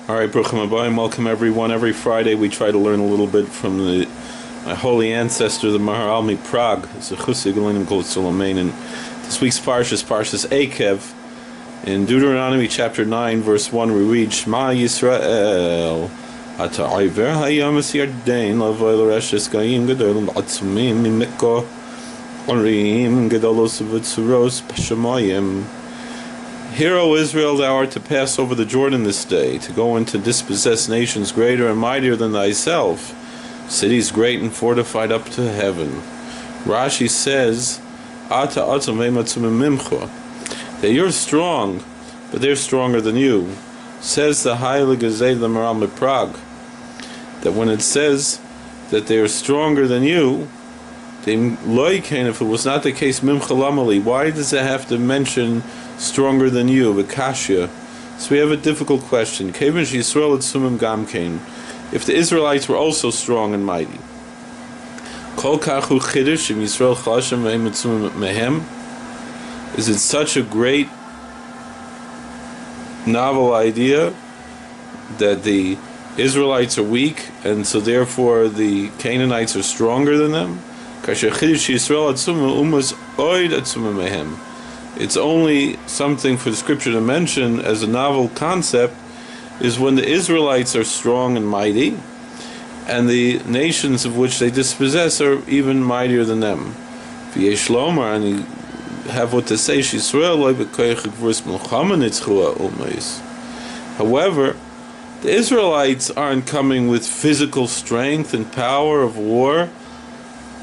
Alright, Bruchim Abayim, welcome everyone. Every Friday we try to learn a little bit from my holy ancestor, the Maharal Prague. It's a Hasidic called Solomon. And this week's Parshas, Parshas Ekev. In Deuteronomy chapter 9, verse 1, we read, Shema Yisrael, Ata Aryeh hayam es Yarden, lavoi l'reshes gayim gedolim b'atzumim, mimikko orim gedolos v'tzuros b'shamayim. Hear, O Israel, thou art to pass over the Jordan this day, to go and to dispossess nations greater and mightier than thyself, cities great and fortified up to heaven. Rashi says, Ata atzum v'matzumim mimcha, that you're strong, but they're stronger than you. Says the Heilige Zayt the Maharal Prague, that when it says that they are stronger than you, if it was not the case, mimcha lamali, why does it have to mention stronger than you, v'kashya? So we have a difficult question. If the Israelites were also strong and mighty, is it such a great novel idea that the Israelites are weak and so therefore the Canaanites are stronger than them? It's only something for the scripture to mention as a novel concept is when the Israelites are strong and mighty and the nations of which they dispossess are even mightier than them. And you have what to say, however, the Israelites aren't coming with physical strength and power of war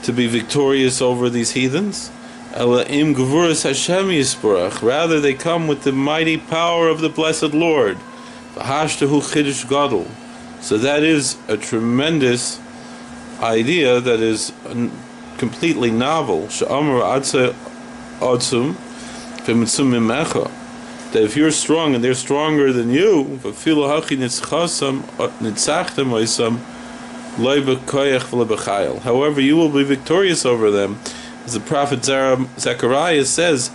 to be victorious over these heathens. Rather, they come with the mighty power of the blessed Lord. So that is a tremendous idea that is completely novel. That if you're strong and they're stronger than you, however, you will be victorious over them. As the prophet Zechariah says,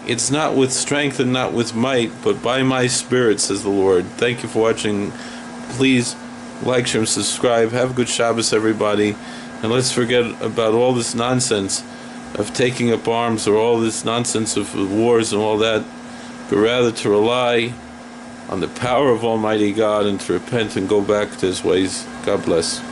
it's not with strength and not with might, but by my spirit, says the Lord. Thank you for watching. Please like, share, and subscribe. Have a good Shabbos, everybody. And let's forget about all this nonsense of taking up arms or all this nonsense of wars and all that, but rather to rely on the power of Almighty God and to repent and go back to His ways. God bless.